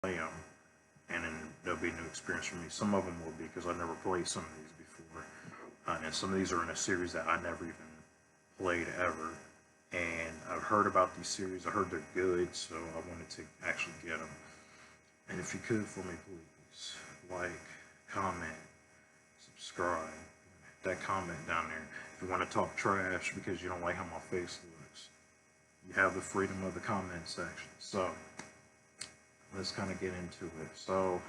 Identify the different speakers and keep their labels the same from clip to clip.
Speaker 1: play them, and then there'll be a new experience for me. Some of them will be because I never played some of these before, and some of these are in a series that I never even played ever. And I've heard about these series. I heard they're good, so I wanted to actually get them. And if you could for me, please like, comment, subscribe. Hit that comment down there. If you want to talk trash because you don't like how my face looks, you have the freedom of the comment section. So let's kind of get into it. So,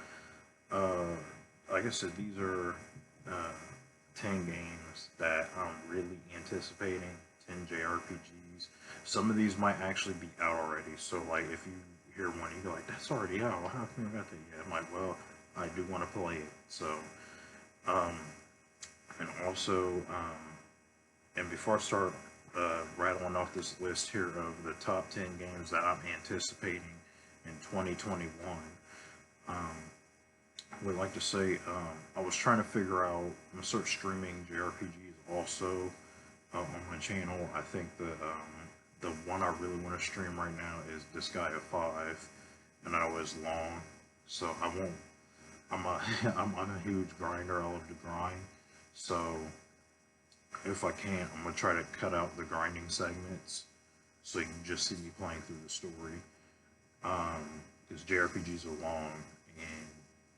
Speaker 1: like I said, these are 10 games that I'm really anticipating, 10 JRPGs. Some of these might actually be out already. So, like, if you hear one, you go like, "That's already out. Well, how come you got that yet?" I'm like, "Well, I do want to play it." So, um, and also, and before I start rattling off this list here of the top 10 games that I'm anticipating in 2021, I would like to say I was trying to figure out, I'm going to start streaming JRPGs also on my channel. I think the one I really want to stream right now is this guy at 5, and I know it's long, so I won't. I'm a huge grinder. I love to grind, so if I can, I'm gonna try to cut out the grinding segments so you can just see me playing through the story. Because JRPGs are long, and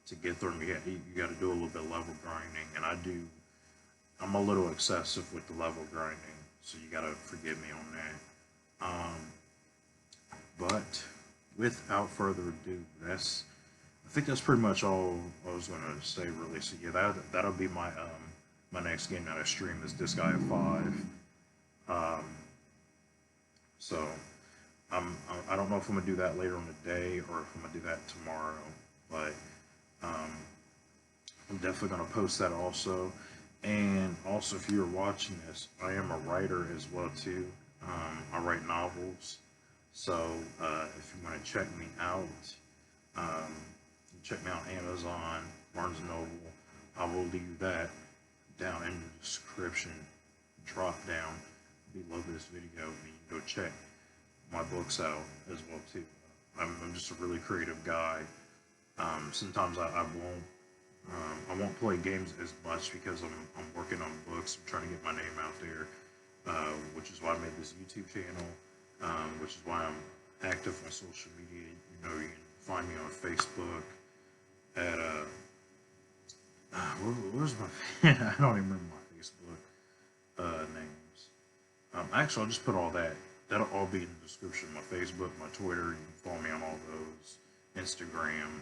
Speaker 1: to get through them, you got to do a little bit of level grinding, and I'm a little excessive with the level grinding, so you got to forgive me on that. But without further ado, I think that's pretty much all I was gonna say, really. So yeah, that'll be my next game that I stream is this guy at 5. Um, so I don't know if I'm gonna do that later on the day or if I'm gonna do that tomorrow, but I'm definitely gonna post that also. And also, if you're watching this, I am a writer as well too. I write novels, so if you want to check me out, um, check me out on Amazon, Barnes and Noble. I will leave that down in the description, drop down below this video, and you can go check my books out as well too. I'm just a really creative guy. Sometimes I won't play games as much because I'm working on books. I'm trying to get my name out there, which is why I made this YouTube channel, which is why I'm active on social media. You know, you can find me on Facebook at where's my I don't even remember my Facebook names. Actually, I'll just put all that. That'll all be in the description. My Facebook, my Twitter. You can follow me on all those. Instagram,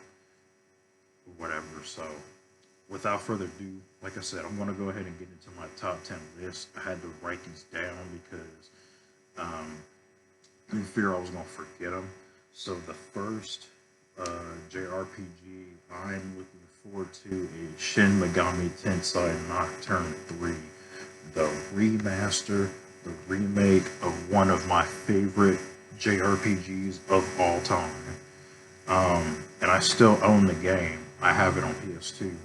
Speaker 1: whatever. So, without further ado, like I said, I'm going to go ahead and get into my top 10 list. I had to write these down because in fear I was going to forget them. So the first JRPG I'm looking forward to is Shin Megami Tensei Nocturne 3, the remaster, the remake of one of my favorite JRPGs of all time. And I still own the game. I have it on PS2.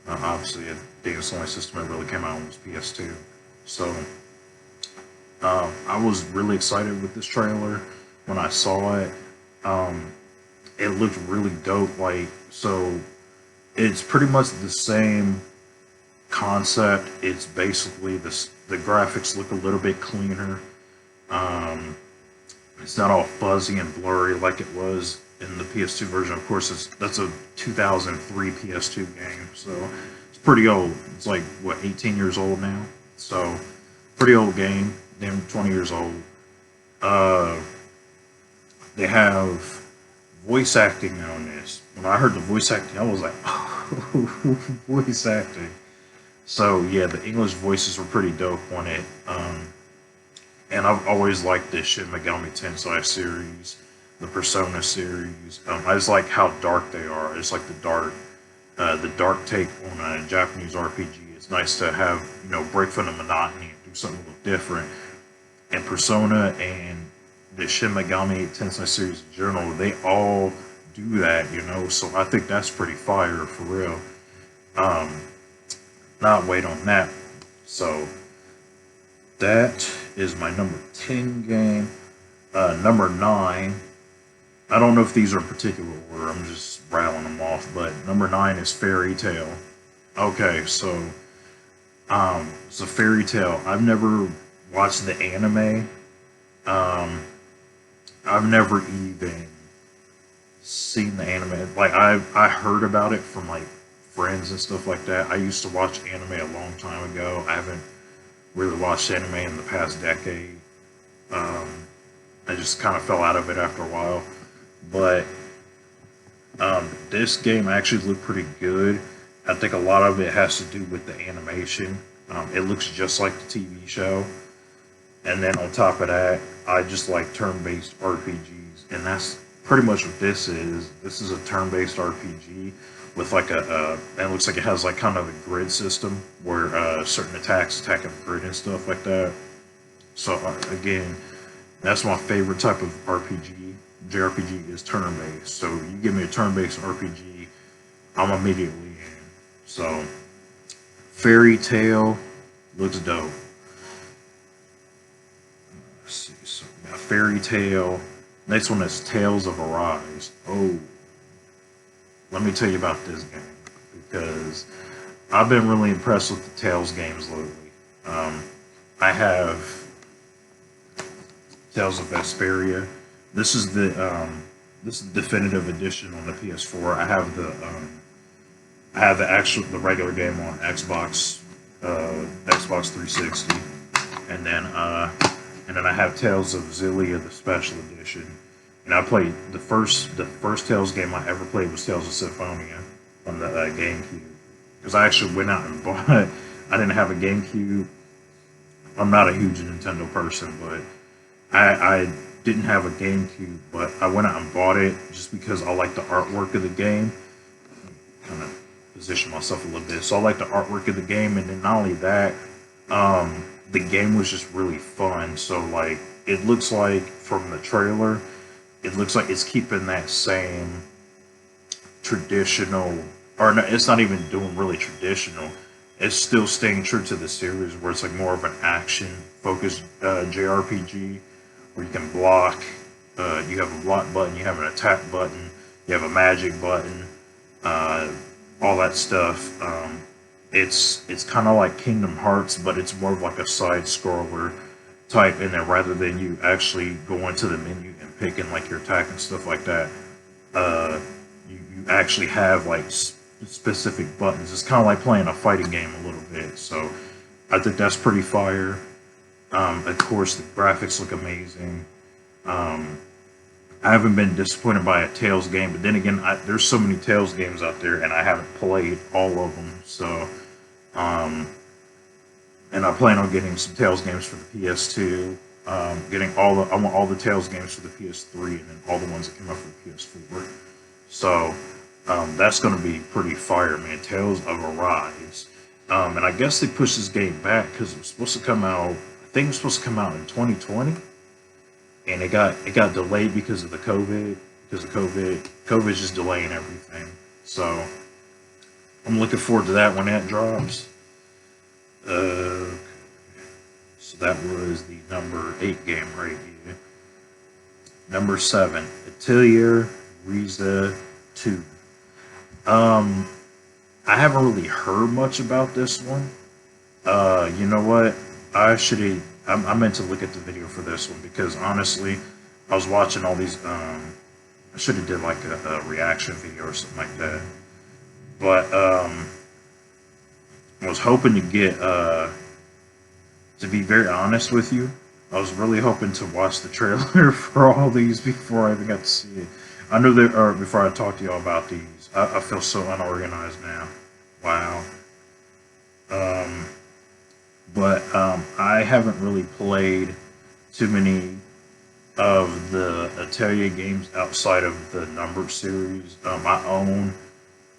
Speaker 1: Obviously, the only system that really came out was PS2. So, I was really excited with this trailer when I saw it. It looked really dope. Like, so it's pretty much the same concept. It's basically the graphics look a little bit cleaner. It's not all fuzzy and blurry like it was in the PS2 version. Of course, that's a 2003 PS2 game, so it's pretty old. It's like, what, 18 years old now? So, pretty old game. Damn, 20 years old. They have voice acting on this. When I heard the voice acting, I was like, oh, voice acting. So, yeah, the English voices were pretty dope on it. And I've always liked this Shin Megami Tensei series, the Persona series. I just like how dark they are. It's like the dark take on a Japanese RPG. It's nice to have, break from the monotony and do something a little different. And Persona and the Shin Megami Tensei series in general, they all do that, So I think that's pretty fire for real. Not wait on that. So that is my number 10 game. Number 9, I don't know if these are in particular order. I'm just rattling them off. But number 9 is Fairy Tale. Okay, so Fairy Tale. I've never watched the anime. Um, I've never even seen the anime. Like I heard about it from like friends and stuff like that. I used to watch anime a long time ago. I haven't really watched anime in the past decade. Um, I just kind of fell out of it after a while. But this game actually looked pretty good. I think a lot of it has to do with the animation. It looks just like the TV show. And then on top of that, I just like turn-based RPGs. And that's pretty much what this is. This is a turn-based RPG with like and it looks like it has like kind of a grid system where certain attacks attack a grid and stuff like that. So again, that's my favorite type of RPG. JRPG is turn-based. So you give me a turn-based RPG, I'm immediately in. So Fairy Tale looks dope. Let's see. So we got Fairy Tale. Next one is Tales of Arise. Oh, let me tell you about this game because I've been really impressed with the Tales games lately. I have Tales of Vesperia. This is the definitive edition on the PS4. I have the regular game on Xbox, Xbox 360, and then I have Tales of Xillia, the special edition. And I played the first Tales game I ever played was Tales of Symphonia on the GameCube, because I actually went out and bought it. I didn't have a GameCube. I'm not a huge Nintendo person, but I didn't have a GameCube, but I went out and bought it just because I like the artwork of the game. Kind of position myself a little bit. So I like the artwork of the game, and then not only that, the game was just really fun. So like, it looks like from the trailer, it looks like it's keeping that same traditional, or no, it's not even doing really traditional. It's still staying true to the series, where it's like more of an action-focused JRPG, where you can block. You have a block button, you have an attack button, you have a magic button, all that stuff. It's kind of like Kingdom Hearts, but it's more of like a side-scroller type in there, rather than you actually go into the menu and picking like your attack and stuff like that. You actually have like specific buttons. It's kind of like playing a fighting game a little bit. So I think that's pretty fire. Of course, the graphics look amazing. I haven't been disappointed by a Tales game, but then again, there's so many Tales games out there, and I haven't played all of them. So, and I plan on getting some Tales games for the PS2. I want all the Tales games for the PS3, and then all the ones that came out for the PS4. So, that's going to be pretty fire, man. Tales of Arise. And I guess they pushed this game back because it was supposed to come out. I think it was supposed to come out in 2020. And it got delayed because of the COVID. COVID's just delaying everything. So I'm looking forward to that when that drops. So that was the number 8 game right here. Number 7, Atelier Ryza 2. I haven't really heard much about this one. You know what? I meant to look at the video for this one, because honestly, I was watching all these, I should have did like a reaction video or something like that. But, I was hoping to get, to be very honest with you, I was really hoping to watch the trailer for all these before I even got to see it. I knew that, or before I talked to y'all about these. I feel so unorganized now. Wow. But I haven't really played too many of the Atelier games outside of the numbered series. I own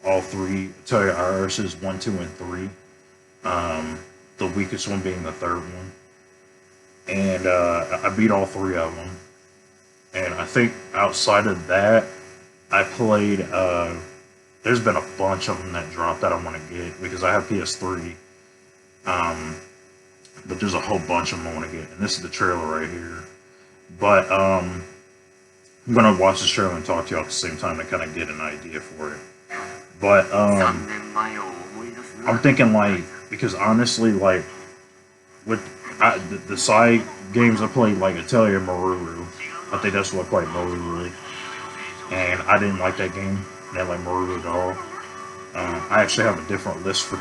Speaker 1: all 3 Atelier Irises, 1, 2, and 3. The weakest one being the 3rd one. And I beat all 3 of them. And I think outside of that, I played, there's been a bunch of them that dropped that I want to get, because I have PS3. But there's a whole bunch of them I want to get, and this is the trailer right here. But I'm gonna watch the trailer and talk to you all at the same time to kind of get an idea for it. But I'm thinking like, because honestly, like with the side games I played, like Atelier Maruru, I think that's what I played Maruru, and I didn't like that game. I didn't like Maruru at all. I actually have a different list for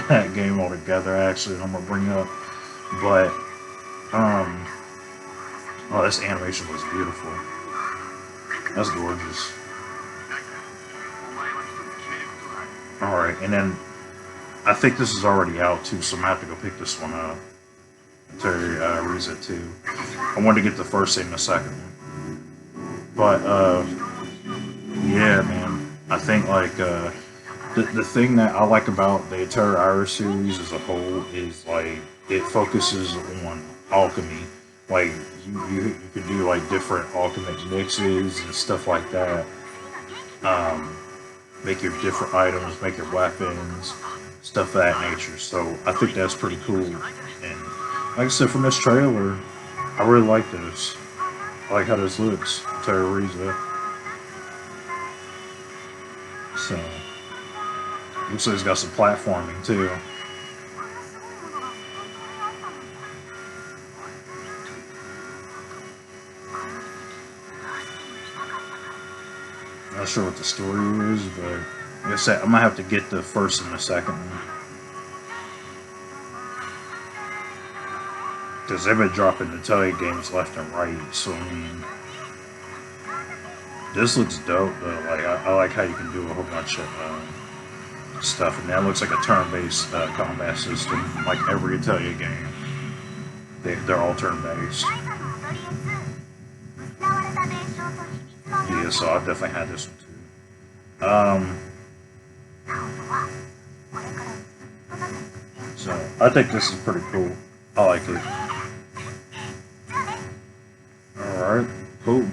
Speaker 1: that game altogether. Actually, I'm gonna bring up, but oh, this animation was beautiful. That's gorgeous. All right, and then I think this is already out too, so I'm gonna have to go pick this one up. Terry Reza 2. I wanted to get the first and the second one, but yeah, man. I think like the thing that I like about the entire Iris series as a whole is like it focuses on alchemy. Like you can do like different alchemic mixes and stuff like that. Make your different items, make your weapons, stuff of that nature. So I think that's pretty cool. And like I said, from this trailer, I really like this. I like how this looks. Terroriza. So looks like it's got some platforming too. Not sure what the story is, but like I said, I'm gonna have to get the first and the second one. Because they've been dropping the Atelier games left and right, so I mean, this looks dope though. Like I like how you can do a whole bunch of stuff, and that looks like a turn-based combat system, like every Atelier game. They're all turn-based. Yeah, so I definitely had this one too. So I think this is pretty cool. I like it. Alright, cool.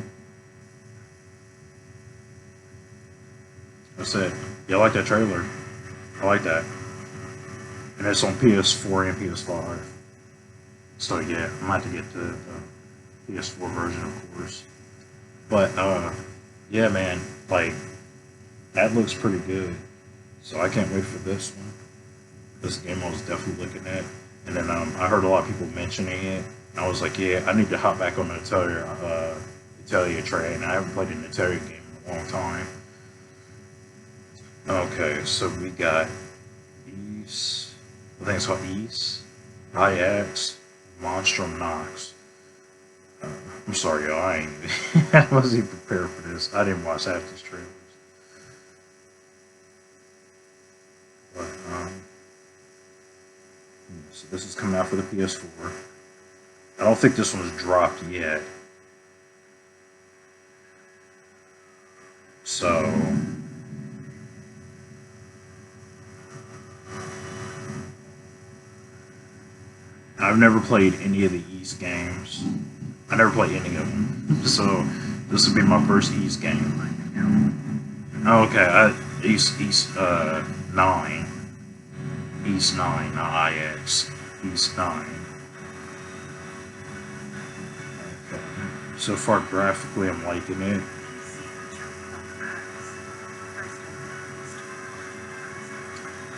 Speaker 1: That's it. Yeah, I like that trailer. I like that. And it's on PS4 and PS5. So yeah, I might have to get the PS4 version, of course. But yeah, man, like that looks pretty good. So I can't wait for this one. This game I was definitely looking at, and then I heard a lot of people mentioning it. I was like, yeah, I need to hop back on the Atelier train. I haven't played an Atelier game in a long time. Okay, so we got East. I think it's called East. IX. Monstrum Nox. I'm sorry, y'all. I wasn't even prepared for this. I didn't watch half these trailers. But so this is coming out for the PS4. I don't think this one's dropped yet. So I've never played any of the East games. I never played any of them. So this would be my first East game. Okay, East 9. East 9, not IX. East 9. Okay. So far graphically I'm liking it.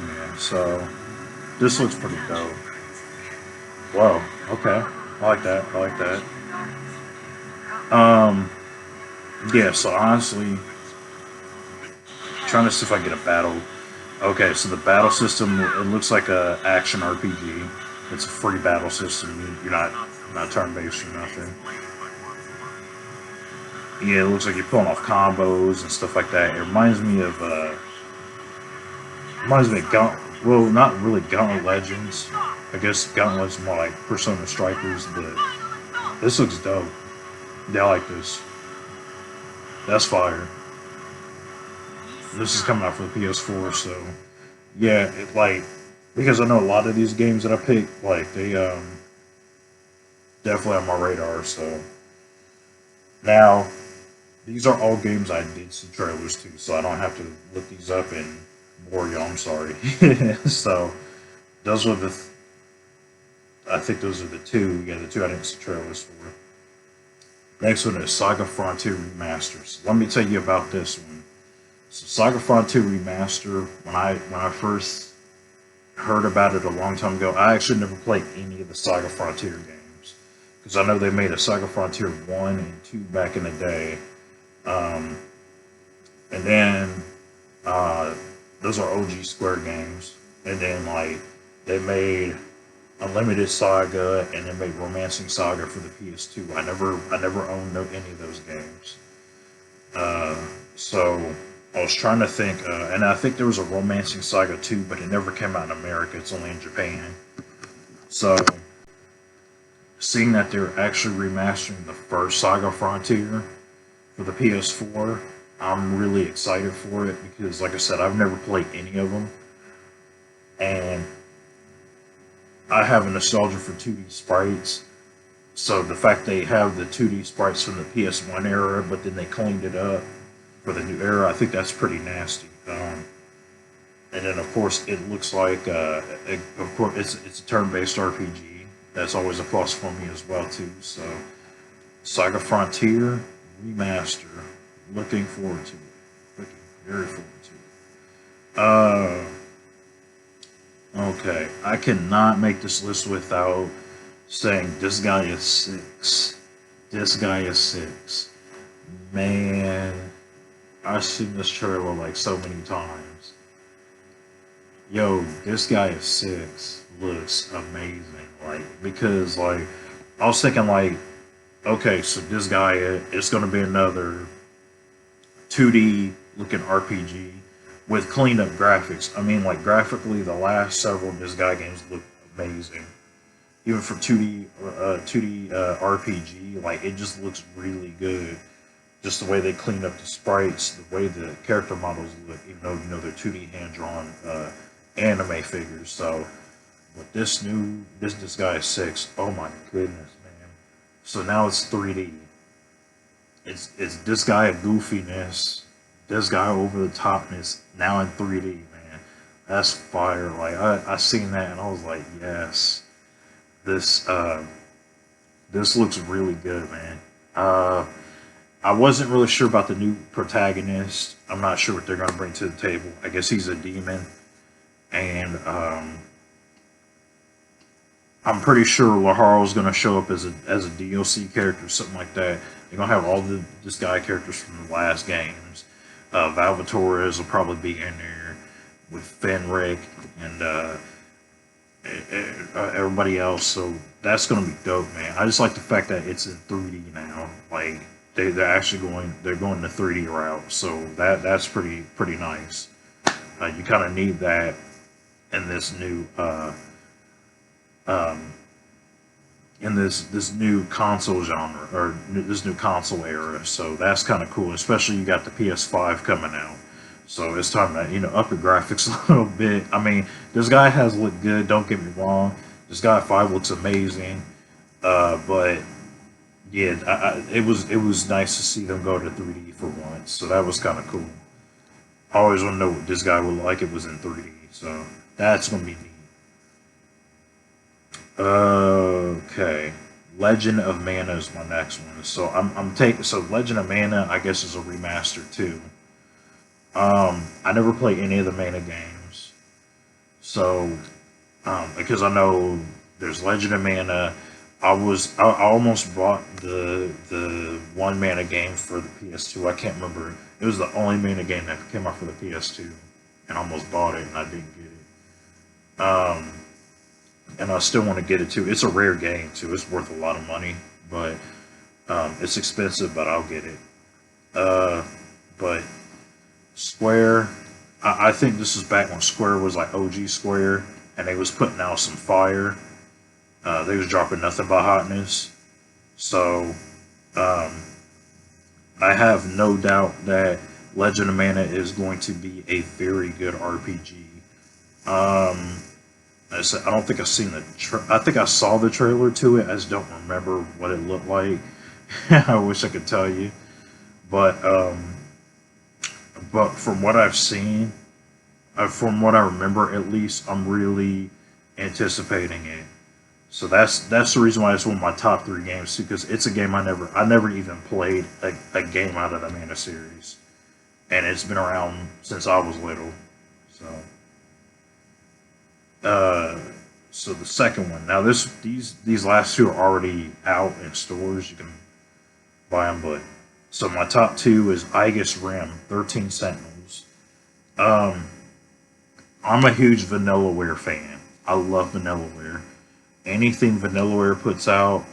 Speaker 1: Yeah, so this looks pretty dope. Whoa, okay. I like that. I like that. Yeah, so honestly, trying to see if I get a battle. Okay, so the battle system, it looks like a action RPG. It's a free battle system. You're not turn-based or nothing. Yeah, it looks like you're pulling off combos and stuff like that. It reminds me of Gauntlet. Well, not really Gauntlet Legends. I guess Gauntlet's more like Persona Strikers, but this looks dope. Yeah, I like this. That's fire. This is coming out for the PS4, so yeah, because I know a lot of these games that I pick, like they definitely on my radar. So now these are all games I did see trailers to, so I don't have to look these up and bore y'all. I'm sorry. So those were I think those are the two. Yeah, the two I didn't see trailers for. Next one is Saga Frontier Remasters. Let me tell you about this one. So Saga Frontier Remaster, when I first heard about it a long time ago, I actually never played any of the Saga Frontier games. Because I know they made a Saga Frontier 1 and 2 back in the day. And then those are OG Square games. And then like they made Unlimited Saga and they made Romancing Saga for the PS2. I never owned any of those games. So I was trying to think, and I think there was a Romancing Saga 2, but it never came out in America. It's only in Japan. So seeing that they're actually remastering the first Saga Frontier for the PS4, I'm really excited for it because, like I said, I've never played any of them, and I have a nostalgia for 2D sprites. So the fact they have the 2D sprites from the PS1 era, but then they cleaned it up for the new era, I think that's pretty nasty. And then of course it looks like, of course it's a turn-based RPG. That's always a plus for me as well too. So Saga Frontier Remaster, looking forward to it. Looking very forward to it. Okay, I cannot make this list without saying Disgaea 6. Disgaea 6. Man, I've seen this trailer like so many times. Yo, Disgaea 6 looks amazing. Like, because like I was thinking like, okay, so Disgaea is gonna be another 2D looking RPG with cleaned up graphics. I mean, like graphically, the last several Disgaea games look amazing. Even for 2D RPG, like it just looks really good. Just the way they cleaned up the sprites, the way the character models look, even though they're 2D hand drawn anime figures. So with this Disgaea 6, oh my goodness, man! So now it's 3D. It's Disgaea goofiness, Disgaea over the topness, now in 3D, man. That's fire. Like I seen that and I was like, yes. This looks really good, man. I wasn't really sure about the new protagonist. I'm not sure what they're going to bring to the table. I guess he's a demon, and I'm pretty sure Laharo's going to show up as a DLC character, something like that. They're going to have all this guy characters from the last games. Valvatorez will probably be in there with Fenric and everybody else, so that's gonna be dope, man. I just like the fact that it's in 3D now. Like they're actually going the 3D route, so that's pretty nice. You kind of need that in this new in this new console genre or this new console era. So that's kind of cool. Especially you got the PS5 coming out. So it's time to, up the graphics a little bit. I mean, this guy has looked good, don't get me wrong. This guy 5 looks amazing. But yeah, it was nice to see them go to 3D for once. So that was kind of cool. I always want to know what this guy would like if it was in 3D. So that's going to be neat. Okay. Legend of Mana is my next one. So I'm taking, so Legend of Mana, I guess, is a remaster too. I never played any of the Mana games, so because I know there's Legend of Mana. I almost bought the one Mana game for the PS2. I can't remember. It was the only Mana game that came out for the PS2, and I almost bought it and I didn't get it. And I still want to get it too. It's a rare game too. It's worth a lot of money, but it's expensive. But I'll get it. But Square, I think this is back when Square was like OG Square, and they was putting out some fire. They was dropping nothing but hotness. So, I have no doubt that Legend of Mana is going to be a very good RPG. I don't think I've seen I think I saw the trailer to it. I just don't remember what it looked like. I wish I could tell you, but from what I've seen, from what I remember at least, I'm really anticipating it. So that's the reason why it's one of my top three games too, because it's a game I never even played a game out of the Mana series, and it's been around since I was little. So, uh, so the second one. Now these last two are already out in stores. You can buy them, but so my top two is Aegis Rim, 13 Sentinels. Um, I'm a huge Vanillaware fan. I love Vanillaware. Anything Vanillaware puts out,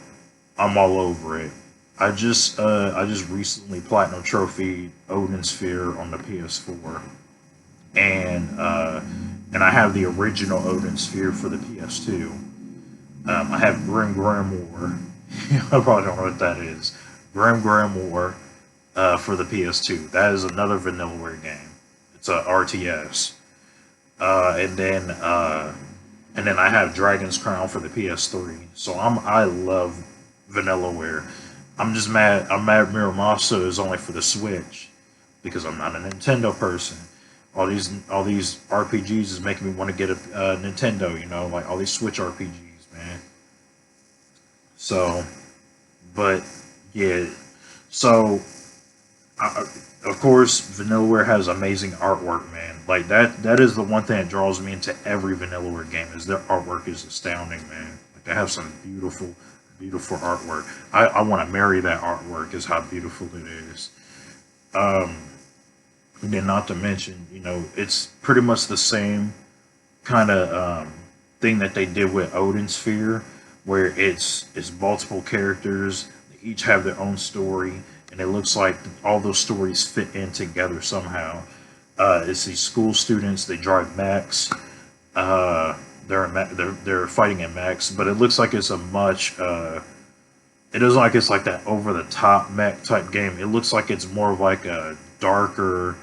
Speaker 1: I'm all over it. I just recently platinum trophy Odin Sphere on the PS4, and and I have the original Odin Sphere for the PS2. I have Grim Grimoire. I probably don't know what that is. Grim Grimoire for the PS2. That is another Vanillaware game. It's a RTS. Uh, and then uh, and then I have Dragon's Crown for the PS3. So I love Vanillaware. I'm just mad. I'm mad Miramasa is only for the Switch because I'm not a Nintendo person. All these RPGs is making me want to get a Nintendo. You know, like all these Switch RPGs, man. So, but yeah. So I, of course, Vanillaware has amazing artwork, man. Like that is the one thing that draws me into every Vanillaware game is their artwork is astounding, man. Like they have some beautiful artwork. I want to marry that artwork is how beautiful it is. Um, and then not to mention, you know, it's pretty much the same kind of thing that they did with Odin Sphere, where it's multiple characters, they each have their own story, and it looks like all those stories fit in together somehow. It's these school students. They drive mechs. They're fighting in mechs, but it looks like it's a much. It doesn't like it's like that over the top mech type game. It looks like it's more of like a darker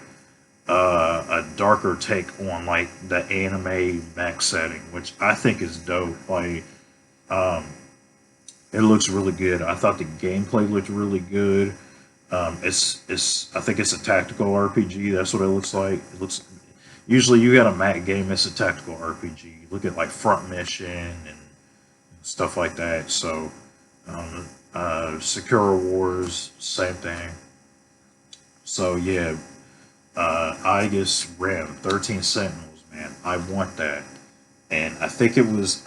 Speaker 1: take on like the anime mech setting, which I think is dope. Like, um, it looks really good. I thought the gameplay looked really good. It's I think it's a tactical RPG. That's what it looks like. It looks usually you got a Mac game. It's a tactical RPG. Look at like Front Mission and stuff like that. So, Secure Wars, same thing. So yeah, Aegis Rim, 13 Sentinels, man. I want that, and I think it was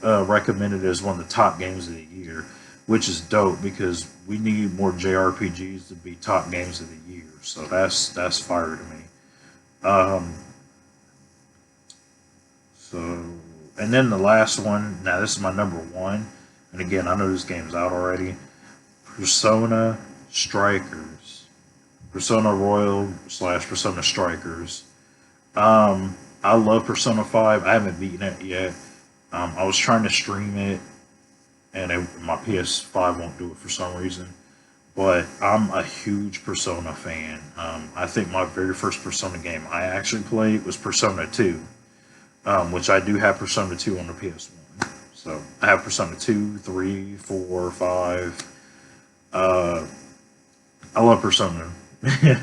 Speaker 1: recommended as one of the top games of the year, which is dope because we need more JRPGs to be top games of the year. So that's fire to me. Um, so and then the last one. Now this is my number one, and again I know this game's out already. Persona Strikers, Persona Royal slash Persona Strikers. I love Persona 5. I haven't beaten it yet. I was trying to stream it, and my PS5 won't do it for some reason. But I'm a huge Persona fan. I think my very first Persona game I actually played was Persona 2, which I do have Persona 2 on the PS1. So I have Persona 2, 3, 4, 5. Uh, I love Persona.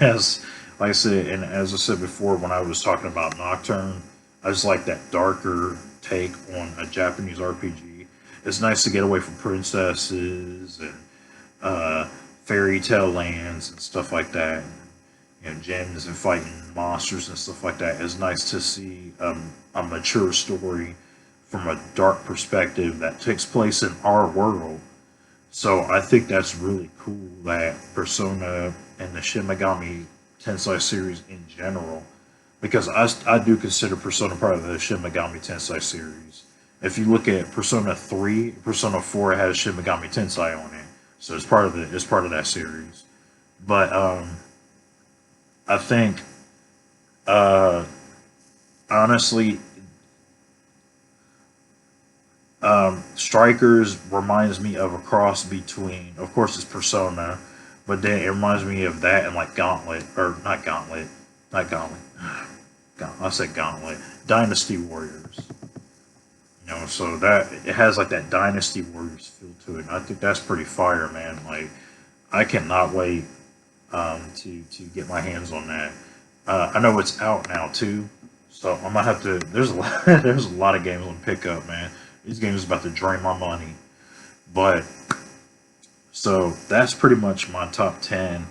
Speaker 1: As like I said, and as I said before, when I was talking about Nocturne, I just like that darker take on a Japanese RPG. It's nice to get away from princesses and fairy tale lands and stuff like that. You know, gems and fighting monsters and stuff like that. It's nice to see a mature story from a dark perspective that takes place in our world. So I think that's really cool that Persona and the Shin Megami Tensei series in general, because I do consider Persona part of the Shin Megami Tensei series. If you look at Persona 3, Persona 4 has Shin Megami Tensei on it, so it's part of that series. But I think uh, honestly, Strikers reminds me of a cross between, of course, it's Persona, but then it reminds me of that and like Gauntlet, or not Gauntlet. I said Gauntlet, Dynasty Warriors. You know, so that it has like that Dynasty Warriors feel to it. And I think that's pretty fire, man. Like, I cannot wait to get my hands on that. I know it's out now too, so I'm gonna have to. There's a lot, there's a lot of games on pickup, man. These games are about to drain my money. But so that's pretty much my top 10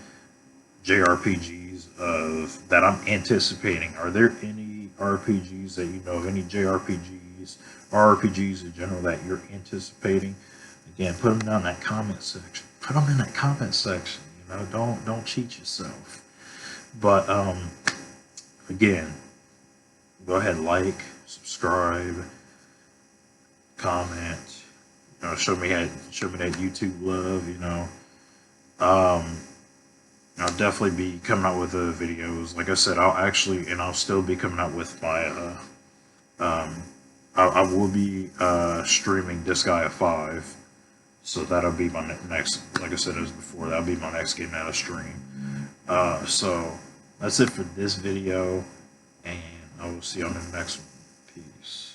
Speaker 1: JRPGs that I'm anticipating. Are there any RPGs that you know of, any JRPGs or RPGs in general that you're anticipating? Again, put them down in that comment section. Put them in that comment section. You know, don't cheat yourself. But again, go ahead, like, subscribe, comment. You know, show me that YouTube love. You know, I'll definitely be coming out with videos. Like I said, I'll still be coming out with my I will be streaming Disgaea 5, so that'll be my next. Like I said as before, that'll be my next game that I stream. So that's it for this video, and I will see you on the next one. Peace.